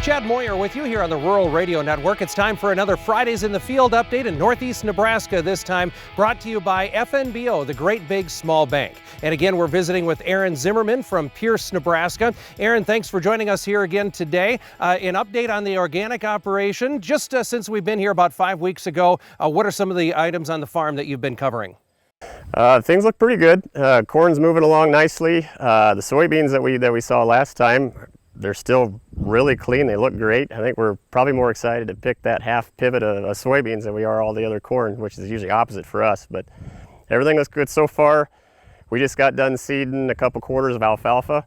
Chad Moyer with you here on the Rural Radio Network. It's time for another Fridays in the Field update in Northeast Nebraska, this time brought to you by FNBO, the Great Big Small Bank. And again, we're visiting with Aaron Zimmerman from Pierce, Nebraska. Aaron, thanks for joining us here again today. An update on the organic operation. Just since we've been here about 5 weeks ago, what are some of the items on the farm that you've been covering? Things look pretty good. Corn's moving along nicely. The soybeans that we saw last time, they're still really clean. They look great. I think we're probably more excited to pick that half pivot of soybeans than we are all the other corn, which is usually opposite for us. But everything looks good so far. We just got done seeding a couple quarters of alfalfa,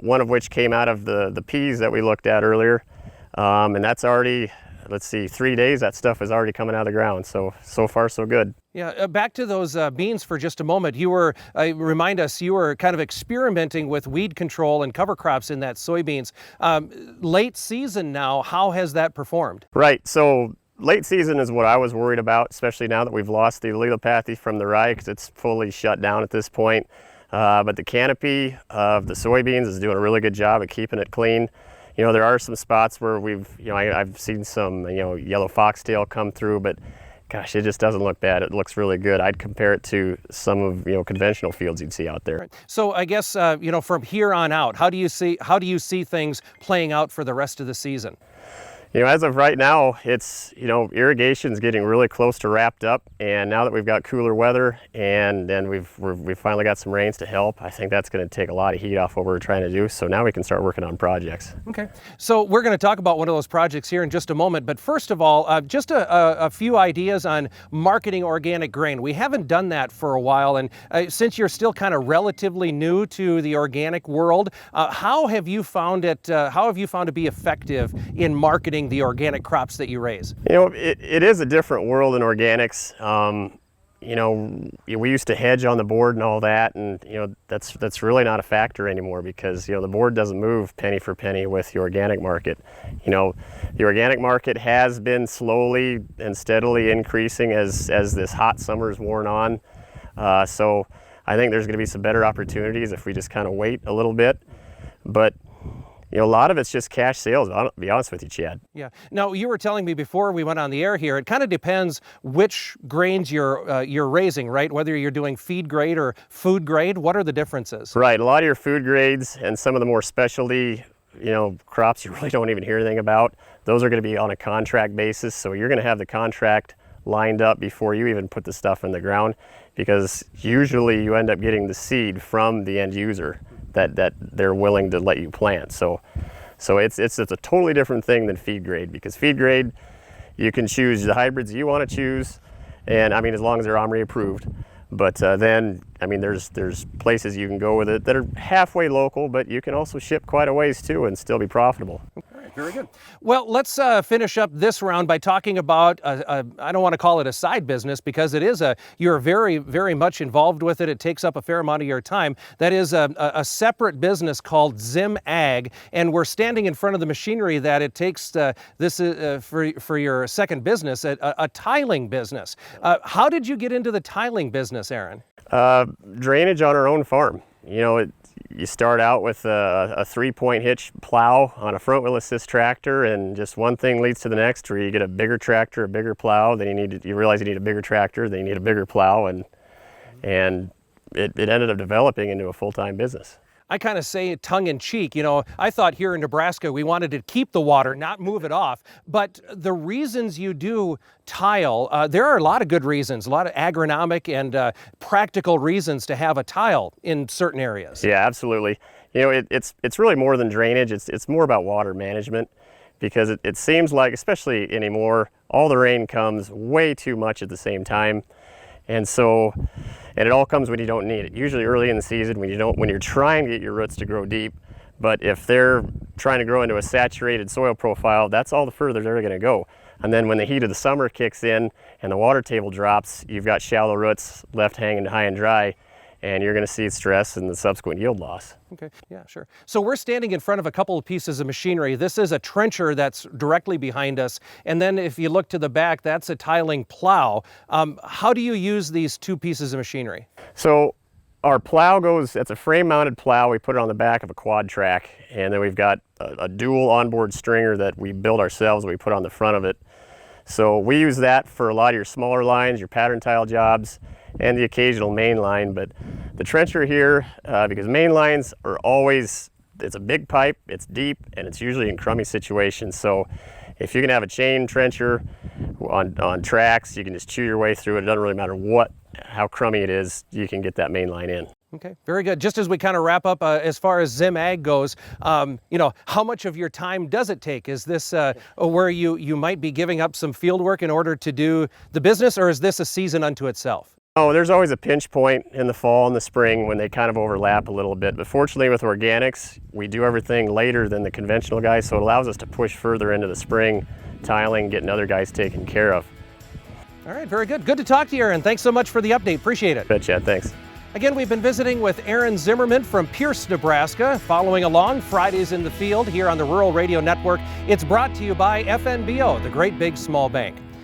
one of which came out of the peas that we looked at earlier. And that's already, 3 days, that stuff is already coming out of the ground. So far, so good. Yeah, back to those beans for just a moment. You were, remind us, you were kind of experimenting with weed control and cover crops in that soybeans. Late season now, how has that performed? Right, so late season is what I was worried about, especially now that we've lost the allelopathy from the rye because it's fully shut down at this point. But the canopy of the soybeans is doing a really good job of keeping it clean. You know, there are some spots where I've seen some, yellow foxtail come through, but gosh, it just doesn't look bad. It looks really good. I'd compare it to some of, conventional fields you'd see out there. So I guess, from here on out, how do you see things playing out for the rest of the season? As of right now, it's, irrigation's getting really close to wrapped up, and now that we've got cooler weather and we've finally got some rains to help, I think that's going to take a lot of heat off what we're trying to do. So now we can start working on projects. Okay. So we're going to talk about one of those projects here in just a moment, but first of all, just a few ideas on marketing organic grain. We haven't done that for a while, and since you're still kind of relatively new to the organic world, how have you found it to be effective in marketing the organic crops that you raise? It is a different world in organics. We used to hedge on the board and all that, and that's really not a factor anymore because the board doesn't move penny for penny with the organic market. The organic market has been slowly and steadily increasing as this hot summer's worn on. So I think there's going to be some better opportunities if we just kind of wait a little bit. But a lot of it's just cash sales, I'll be honest with you, Chad. Yeah. Now, you were telling me before we went on the air here, it kind of depends which grains you're raising, right? Whether you're doing feed grade or food grade, what are the differences? Right. A lot of your food grades and some of the more specialty, crops you really don't even hear anything about, those are going to be on a contract basis. So you're going to have the contract lined up before you even put the stuff in the ground, because usually you end up getting the seed from the end user that they're willing to let you plant. So it's a totally different thing than feed grade, because feed grade, you can choose the hybrids you want to choose, and as long as they're OMRI approved. But then there's places you can go with it that are halfway local, but you can also ship quite a ways too and still be profitable. Very good. Well, let's finish up this round by talking about, I don't want to call it a side business because it is you're very, very much involved with it. It takes up a fair amount of your time. That is a separate business called Zim Ag, and we're standing in front of the machinery that it takes, this is for your second business, a tiling business. How did you get into the tiling business, Aaron? Drainage on our own farm. You start out with a 3-point hitch plow on a front wheel assist tractor, and just one thing leads to the next, where you get a bigger tractor, a bigger plow, then you realize you need a bigger tractor, then you need a bigger plow, and it ended up developing into a full-time business. I kind of say tongue-in-cheek, I thought here in Nebraska we wanted to keep the water, not move it off. But the reasons you do tile, there are a lot of good reasons, a lot of agronomic and practical reasons to have a tile in certain areas. Yeah, absolutely. It's really more than drainage. It's more about water management, because it seems like, especially anymore, all the rain comes way too much at the same time. And it all comes when you don't need it. Usually early in the season when you're trying to get your roots to grow deep. But if they're trying to grow into a saturated soil profile, that's all the further they're going to go. And then when the heat of the summer kicks in and the water table drops, you've got shallow roots left hanging high and dry, and you're going to see stress and the subsequent yield loss. Okay, yeah, sure. So we're standing in front of a couple of pieces of machinery. This is a trencher that's directly behind us, and then if you look to the back, that's a tiling plow. How do you use these two pieces of machinery? So Our plow goes, it's a frame mounted plow. We put it on the back of a quad track, and then we've got a dual onboard stringer that we build ourselves, we put on the front of it. So we use that for a lot of your smaller lines, your pattern tile jobs, and the occasional main line. But the trencher here, because main lines are always, it's a big pipe, it's deep, and it's usually in crummy situations. So if you can have a chain trencher on tracks, you can just chew your way through it. It doesn't really matter how crummy it is, you can get that main line in. Okay, very good. Just as we kind of wrap up, as far as Zim Ag goes, how much of your time does it take? Is this where you might be giving up some field work in order to do the business, or is this a season unto itself? Oh, there's always a pinch point in the fall and the spring when they kind of overlap a little bit. But fortunately with organics, we do everything later than the conventional guys, so it allows us to push further into the spring, tiling, getting other guys taken care of. All right, very good. Good to talk to you, Aaron. Thanks so much for the update. Appreciate it. Bet, Chad. Thanks. Again, we've been visiting with Aaron Zimmerman from Pierce, Nebraska. Following along Fridays in the Field here on the Rural Radio Network. It's brought to you by FNBO, the Great Big Small Bank.